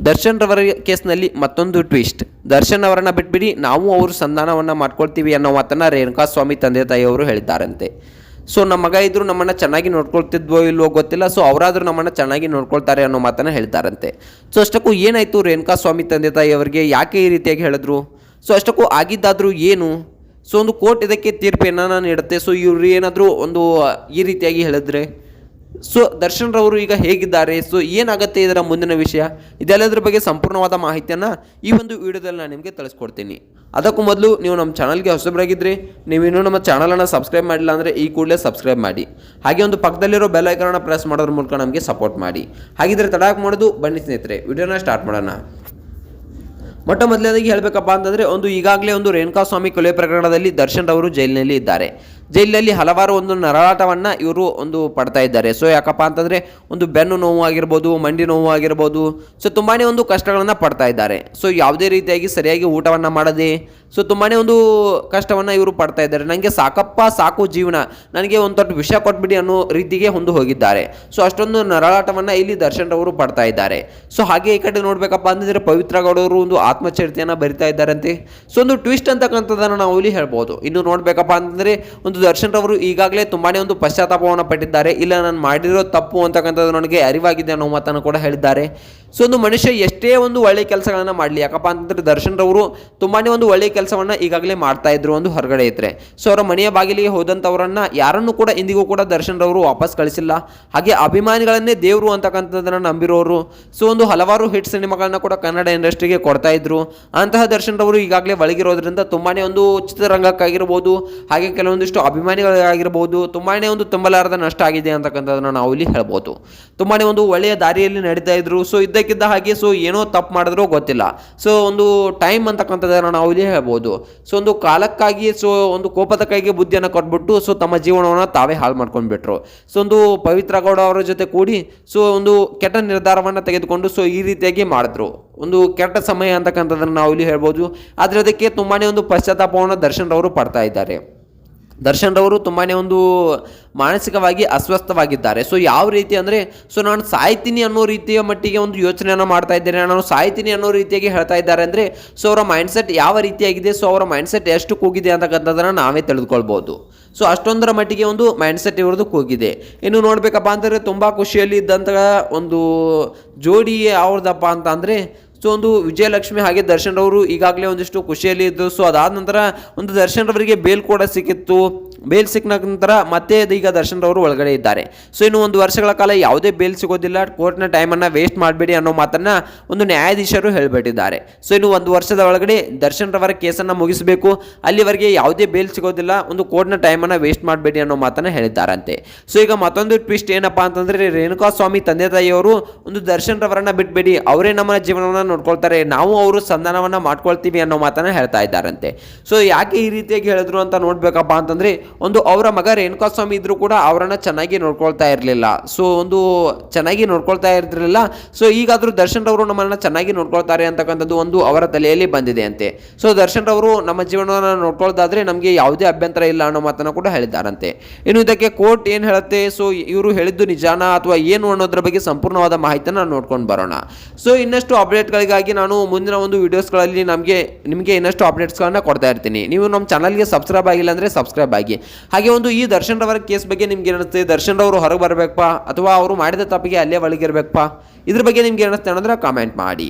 ದರ್ಶನ್ ರವರ ಕೇಸ್ನಲ್ಲಿ ಮತ್ತೊಂದು ಟ್ವಿಸ್ಟ್. ದರ್ಶನ್ ಅವರನ್ನು ಬಿಟ್ಬಿಡಿ, ನಾವು ಅವರು ಸಂಧಾನವನ್ನು ಮಾಡ್ಕೊಳ್ತೀವಿ ಅನ್ನೋ ಮಾತನ್ನು ರೇಣುಕಾಸ್ವಾಮಿ ತಂದೆ ತಾಯಿಯವರು ಹೇಳಿದ್ದಾರಂತೆ. ಸೊ ನಮ್ಮ ಮಗ ಇದ್ದರೂ ನಮ್ಮನ್ನು ಚೆನ್ನಾಗಿ ನೋಡ್ಕೊಳ್ತಿದ್ವೋ ಇಲ್ವೋ ಗೊತ್ತಿಲ್ಲ, ಸೊ ಅವರಾದರೂ ನಮ್ಮನ್ನು ಚೆನ್ನಾಗಿ ನೋಡ್ಕೊಳ್ತಾರೆ ಅನ್ನೋ ಮಾತನ್ನು ಹೇಳ್ತಾರಂತೆ. ಸೊ ಅಷ್ಟಕ್ಕೂ ಏನಾಯಿತು ರೇಣುಕಾಸ್ವಾಮಿ ತಂದೆ ತಾಯಿಯವರಿಗೆ, ಯಾಕೆ ಈ ರೀತಿಯಾಗಿ ಹೇಳಿದ್ರು? ಸೊ ಅಷ್ಟಕ್ಕೂ ಆಗಿದ್ದಾದರೂ ಏನು? ಸೊ ಒಂದು ಕೋರ್ಟ್ ಇದಕ್ಕೆ ತೀರ್ಪು ಏನಾನ ನೀಡುತ್ತೆ. ಸೊ ಇವರು ಏನಾದರೂ ಒಂದು ಈ ರೀತಿಯಾಗಿ ಹೇಳಿದ್ರೆ ಸೊ ದರ್ಶನ್ ರವರು ಈಗ ಹೇಗಿದ್ದಾರೆ, ಸೊ ಏನಾಗುತ್ತೆ ಇದರ ಮುಂದಿನ ವಿಷಯ, ಇದೆಲ್ಲದರ ಬಗ್ಗೆ ಸಂಪೂರ್ಣವಾದ ಮಾಹಿತಿಯನ್ನು ಈ ಒಂದು ವಿಡಿಯೋದಲ್ಲಿ ನಾನು ನಿಮಗೆ ತಿಳಿಸ್ಕೊಡ್ತೀನಿ. ಅದಕ್ಕೂ ಮೊದಲು ನೀವು ನಮ್ಮ ಚಾನಲ್ಗೆ ಹೊಸಬರಾಗಿದ್ದರೆ, ನೀವಿನ್ನೂ ನಮ್ಮ ಚಾನಲನ್ನು ಸಬ್ಸ್ಕ್ರೈಬ್ ಮಾಡಿಲ್ಲ ಅಂದರೆ ಈ ಕೂಡಲೇ ಸಬ್ಸ್ಕ್ರೈಬ್ ಮಾಡಿ. ಹಾಗೆ ಒಂದು ಪಕ್ಕದಲ್ಲಿರೋ ಬೆಲ್ ಐಕಾನ್ನ ಪ್ರೆಸ್ ಮಾಡೋದ್ರ ಮೂಲಕ ನಮಗೆ ಸಪೋರ್ಟ್ ಮಾಡಿ. ಹಾಗಿದ್ರೆ ತಡಾಕ್ ಮಾಡೋದು ಬನ್ನಿ ಸ್ನೇಹಿತರೆ, ವಿಡಿಯೋನ ಸ್ಟಾರ್ಟ್ ಮಾಡೋಣ. ಮೊಟ್ಟ ಮೊದಲನೇದಾಗಿ ಹೇಳಬೇಕಪ್ಪ ಅಂತಂದರೆ, ಈಗಾಗಲೇ ರೇಣುಕಾಸ್ವಾಮಿ ಕೊಲೆ ಪ್ರಕರಣದಲ್ಲಿ ದರ್ಶನ್ ರವರು ಜೈಲಿನಲ್ಲಿ ಇದ್ದಾರೆ. ಜೈಲಿನಲ್ಲಿ ಹಲವಾರು ನರಳಾಟವನ್ನು ಇವರು ಪಡ್ತಾ ಇದ್ದಾರೆ. ಸೊ ಯಾಕಪ್ಪ ಅಂತಂದರೆ ಬೆನ್ನು ನೋವು ಆಗಿರ್ಬೋದು, ಮಂಡಿ ನೋವು ಆಗಿರ್ಬೋದು, ಸೊ ತುಂಬಾ ಕಷ್ಟಗಳನ್ನು ಪಡ್ತಾ ಇದ್ದಾರೆ. ಸೊ ಯಾವುದೇ ರೀತಿಯಾಗಿ ಸರಿಯಾಗಿ ಊಟವನ್ನು ಮಾಡದೆ ಸೊ ತುಂಬಾ ಕಷ್ಟವನ್ನು ಇವರು ಪಡ್ತಾ ಇದ್ದಾರೆ. ನನಗೆ ಸಾಕಪ್ಪ ಸಾಕು ಜೀವನ, ನನಗೆ ಒಂದು ತೊಟ್ಟು ವಿಷ ಕೊಟ್ಬಿಡಿ ಅನ್ನೋ ರೀತಿಗೆ ಹೋಗಿದ್ದಾರೆ. ಸೊ ಅಷ್ಟೊಂದು ನರಳಾಟವನ್ನು ಇಲ್ಲಿ ದರ್ಶನ್ ರವರು ಪಡ್ತಾ ಇದ್ದಾರೆ. ಸೊ ಹಾಗೆ ಈ ಕಡೆ ನೋಡಬೇಕಪ್ಪ ಅಂತಂದರೆ ಪವಿತ್ರ ಗೌಡವರು ಆತ್ಮಚರಿತೆಯನ್ನು ಬರಿತಾ ಇದ್ದಾರಂತೆ. ಸೊ ಟ್ವಿಸ್ಟ್ ಅಂತಕ್ಕಂಥದ್ದನ್ನು ನಾವು ಇಲ್ಲಿ ಹೇಳ್ಬೋದು. ಇನ್ನು ನೋಡಬೇಕಪ್ಪ ಅಂತಂದರೆ ದರ್ಶನ್ ರವರು ಈಗಾಗಲೇ ತುಂಬಾ ಪಶ್ಚಾತ್ತಾಪವನ್ನು ಪಟ್ಟಿದ್ದಾರೆ. ಇಲ್ಲ, ನಾನು ಮಾಡಿರೋ ತಪ್ಪು ಅಂತಕ್ಕಂಥದ್ದು ನನಗೆ ಅರಿವಾಗಿದೆ ಅನ್ನೋ ಮಾತನ್ನು ಕೂಡ ಹೇಳಿದ್ದಾರೆ. ಸೊ ಮನುಷ್ಯ ಎಷ್ಟೇ ಒಳ್ಳೆಯ ಕೆಲಸಗಳನ್ನು ಮಾಡಲಿ, ಯಾಕಪ್ಪ ಅಂತಂದರೆ ದರ್ಶನ್ ರವರು ತುಂಬಾ ಒಳ್ಳೆಯ ಕೆಲಸವನ್ನು ಈಗಾಗಲೇ ಮಾಡ್ತಾ ಇದ್ರು ಹೊರಗಡೆ ಇದ್ರೆ. ಸೊ ಅವರ ಮನೆಯ ಬಾಗಿಲಿಗೆ ಹೋದಂಥವರನ್ನು ಯಾರನ್ನು ಕೂಡ ಇಂದಿಗೂ ಕೂಡ ದರ್ಶನ್ ರವರು ವಾಪಸ್ ಕಳಿಸಿಲ್ಲ. ಹಾಗೆ ಅಭಿಮಾನಿಗಳನ್ನೇ ದೇವರು ಅಂತಕ್ಕಂಥದ್ದನ್ನು ನಂಬಿರೋರು. ಸೊ ಹಲವಾರು ಹಿಟ್ ಸಿನಿಮಾಗಳನ್ನ ಕೂಡ ಕನ್ನಡ ಇಂಡಸ್ಟ್ರಿಗೆ ಕೊಡ್ತಾ ಇದ್ರು. ಅಂತಹ ದರ್ಶನ್ ರವರು ಈಗಾಗಲೇ ಒಳಗಿರೋದ್ರಿಂದ ತುಂಬಾ ಚಿತ್ರರಂಗಕ್ಕಾಗಿರ್ಬೋದು, ಹಾಗೆ ಕೆಲವೊಂದಿಷ್ಟು ಅಭಿಮಾನಿಗಳಾಗಿರ್ಬೋದು ತುಂಬಾ ತುಂಬಲಾರದ ನಷ್ಟ ಆಗಿದೆ ಅಂತಕ್ಕಂಥದ್ದನ್ನು ನಾವು ಇಲ್ಲಿ ಹೇಳ್ಬೋದು. ತುಂಬಾ ಒಳ್ಳೆಯ ದಾರಿಯಲ್ಲಿ ನಡೀತಾ ಇದ್ರು. ಸೊ ಇದ್ದಕ್ಕಿದ್ದ ಹಾಗೆ ಸೊ ಏನೋ ತಪ್ಪು ಮಾಡಿದ್ರೂ ಗೊತ್ತಿಲ್ಲ. ಸೊ ಟೈಮ್ ಅಂತಕ್ಕಂಥದ್ದನ್ನು ನಾವು ಇಲ್ಲಿ ಹೇಳ್ಬೋದು. ಸೊ ಕಾಲಕ್ಕಾಗಿ ಸೊ ಕೋಪದ ಕೈಗೆ ಬುದ್ಧಿಯನ್ನು ಕೊಟ್ಬಿಟ್ಟು ಸೊ ತಮ್ಮ ಜೀವನವನ್ನು ತಾವೇ ಹಾಳು ಮಾಡ್ಕೊಂಡ್ಬಿಟ್ರು. ಸೊ ಪವಿತ್ರ ಗೌಡ ಅವರ ಜೊತೆ ಕೂಡಿ ಸೊ ಕೆಟ್ಟ ನಿರ್ಧಾರವನ್ನು ತೆಗೆದುಕೊಂಡು ಸೊ ಈ ರೀತಿಯಾಗಿ ಮಾಡಿದ್ರು. ಕೆಟ್ಟ ಸಮಯ ಅಂತಕ್ಕಂಥದ್ದನ್ನು ನಾವು ಇಲ್ಲಿ ಹೇಳ್ಬೋದು. ಆದರೆ ಅದಕ್ಕೆ ತುಂಬಾ ಪಶ್ಚಾತ್ತಾಪವನ್ನು ದರ್ಶನ್ ರವರು ಪಡ್ತಾ ಇದ್ದಾರೆ. ದರ್ಶನ್ ರವರು ತುಂಬಾ ಮಾನಸಿಕವಾಗಿ ಅಸ್ವಸ್ಥವಾಗಿದ್ದಾರೆ. ಸೊ ಯಾವ ರೀತಿ ಅಂದರೆ ಸೊ ನಾನು ಸಾಯ್ತೀನಿ ಅನ್ನೋ ರೀತಿಯ ಮಟ್ಟಿಗೆ ಯೋಚನೆಯನ್ನು ಮಾಡ್ತಾ ಇದ್ದೇನೆ, ನಾನು ಸಾಯ್ತೀನಿ ಅನ್ನೋ ರೀತಿಯಾಗಿ ಹೇಳ್ತಾ ಇದ್ದಾರೆ. ಅಂದರೆ ಸೊ ಅವರ ಮೈಂಡ್ಸೆಟ್ ಯಾವ ರೀತಿಯಾಗಿದೆ, ಸೊ ಅವರ ಮೈಂಡ್ಸೆಟ್ ಎಷ್ಟು ಕೂಗಿದೆ ಅಂತಕ್ಕಂಥದ್ದನ್ನು ನಾವೇ ತಿಳಿದುಕೊಳ್ಬೋದು. ಸೊ ಅಷ್ಟೊಂದರ ಮಟ್ಟಿಗೆ ಮೈಂಡ್ಸೆಟ್ ಇವ್ರದ್ದು ಕೂಗಿದೆ. ಇನ್ನು ನೋಡಬೇಕಪ್ಪ ಅಂತಂದರೆ ತುಂಬ ಖುಷಿಯಲ್ಲಿ ಇದ್ದಂತಹ ಜೋಡಿ ಯಾವ್ದಪ್ಪ ಅಂತ ಅಂದರೆ ಸೊ ವಿಜಯಲಕ್ಷ್ಮಿ ಹಾಗೆ ದರ್ಶನ್ ರವರು ಈಗಾಗಲೇ ಒಂದಿಷ್ಟು ಖುಷಿಯಲ್ಲಿ ಇದ್ದು. ಸೊ ಅದಾದ ನಂತರ ದರ್ಶನ್ ರವರಿಗೆ ಬೇಲ್ ಕೂಡ ಸಿಕ್ಕಿತ್ತು. ಬೇಲ್ ಸಿಕ್ಕ ನಂತರ ಮತ್ತೆ ಈಗ ದರ್ಶನ್ ರವರು ಒಳಗಡೆ ಇದ್ದಾರೆ. ಸೊ ಇನ್ನು 1 ವರ್ಷಗಳ ಕಾಲ ಯಾವುದೇ ಬೇಲ್ ಸಿಗೋದಿಲ್ಲ, ಕೋರ್ಟ್ನ ಟೈಮನ್ನು ವೇಸ್ಟ್ ಮಾಡಬೇಡಿ ಅನ್ನೋ ಮಾತನ್ನು ನ್ಯಾಯಾಧೀಶರು ಹೇಳಿಬಿಟ್ಟಿದ್ದಾರೆ. ಸೊ ಇನ್ನು 1 ವರ್ಷದ ಒಳಗಡೆ ದರ್ಶನ್ ರವರ ಕೇಸನ್ನು ಮುಗಿಸಬೇಕು, ಅಲ್ಲಿವರೆಗೆ ಯಾವುದೇ ಬೇಲ್ ಸಿಗೋದಿಲ್ಲ, ಕೋರ್ಟ್ನ ಟೈಮನ್ನು ವೇಸ್ಟ್ ಮಾಡಬೇಡಿ ಅನ್ನೋ ಮಾತನ್ನು ಹೇಳಿದ್ದಾರಂತೆ. ಸೊ ಈಗ ಮತ್ತೊಂದು ಟ್ವಿಸ್ಟ್ ಏನಪ್ಪ ಅಂತಂದರೆ, ರೇಣುಕಾಸ್ವಾಮಿ ತಂದೆ ತಾಯಿಯವರು ದರ್ಶನ್ ರವರನ್ನು ಬಿಟ್ಬೇಡಿ, ಅವರೇ ನಮ್ಮ ಜೀವನವನ್ನು ನೋಡ್ಕೊಳ್ತಾರೆ, ನಾವು ಅವರು ಸಂಧಾನವನ್ನು ಮಾಡ್ಕೊಳ್ತೀವಿ ಅನ್ನೋ ಮಾತನ್ನು ಹೇಳ್ತಾ ಇದ್ದಾರಂತೆ. ಸೊ ಯಾಕೆ ಈ ರೀತಿಯಾಗಿ ಹೇಳಿದ್ರು ಅಂತ ನೋಡ್ಬೇಕಪ್ಪ ಅಂತಂದರೆ, ಅವರ ಮಗ ರೇಣುಕಾಸ್ವಾಮಿ ಇದ್ರೂ ಕೂಡ ಅವರನ್ನು ಚೆನ್ನಾಗಿ ನೋಡ್ಕೊಳ್ತಾ ಇರಲಿಲ್ಲ. ಸೊ ಚೆನ್ನಾಗಿ ನೋಡ್ಕೊಳ್ತಾ ಇರಲಿಲ್ಲ. ಸೊ ಈಗಾದರೂ ದರ್ಶನ್ ರವರು ನಮ್ಮನ್ನು ಚೆನ್ನಾಗಿ ನೋಡ್ಕೊಳ್ತಾರೆ ಅಂತಕ್ಕಂಥದ್ದು ಅವರ ತಲೆಯಲ್ಲಿ ಬಂದಿದೆ ಅಂತೆ. ಸೊ ದರ್ಶನ್ ರವರು ನಮ್ಮ ಜೀವನವನ್ನು ನೋಡ್ಕೊಳ್ಳೋದಾದ್ರೆ ನಮಗೆ ಯಾವುದೇ ಅಭ್ಯಂತರ ಇಲ್ಲ ಅನ್ನೋ ಮಾತನ್ನು ಕೂಡ ಹೇಳಿದ್ದಾರಂತೆ. ಇನ್ನು ಇದಕ್ಕೆ ಕೋರ್ಟ್ ಏನು ಹೇಳುತ್ತೆ, ಸೊ ಇವರು ಹೇಳಿದ್ದು ನಿಜಾನ ಅಥವಾ ಏನು ಅನ್ನೋದ್ರ ಬಗ್ಗೆ ಸಂಪೂರ್ಣವಾದ ಮಾಹಿತಿಯನ್ನು ನೋಡ್ಕೊಂಡು ಬರೋಣ. ಸೊ ಇನ್ನಷ್ಟು ಅಪ್ಡೇಟ್ಗಳಿಗಾಗಿ ನಾನು ಮುಂದಿನ ವಿಡಿಯೋಸ್ಗಳಲ್ಲಿ ನಿಮಗೆ ಇನ್ನಷ್ಟು ಅಪ್ಡೇಟ್ಸ್ಗಳನ್ನು ಕೊಡ್ತಾ ಇರ್ತೀನಿ. ನೀವು ನಮ್ಮ ಚಾನಲ್ಗೆ ಸಬ್ಸ್ಕ್ರೈಬ್ ಆಗಿಲ್ಲ ಅಂದರೆ ಸಬ್ಸ್ಕ್ರೈಬ್ ಆಗಿ. ಹಾಗೆ ಈ ದರ್ಶನ್ ರವರ ಕೇಸ್ ಬಗ್ಗೆ ನಿಮ್ಗೆ ಏನಿಸುತ್ತೆ, ದರ್ಶನ್ ರವರು ಹೊರಗೆ ಬರಬೇಕಪ್ಪ ಅಥವಾ ಅವರು ಮಾಡಿದ ತಪ್ಪಿಗೆ ಅಲ್ಲೇ ಒಳಗಿರ್ಬೇಕಪ್ಪ, ಇದ್ರ ಬಗ್ಗೆ ನಿಮ್ಗೆ ಏನಿಸುತ್ತೆ ಅನ್ನೋದ್ರೆ ಕಾಮೆಂಟ್ ಮಾಡಿ.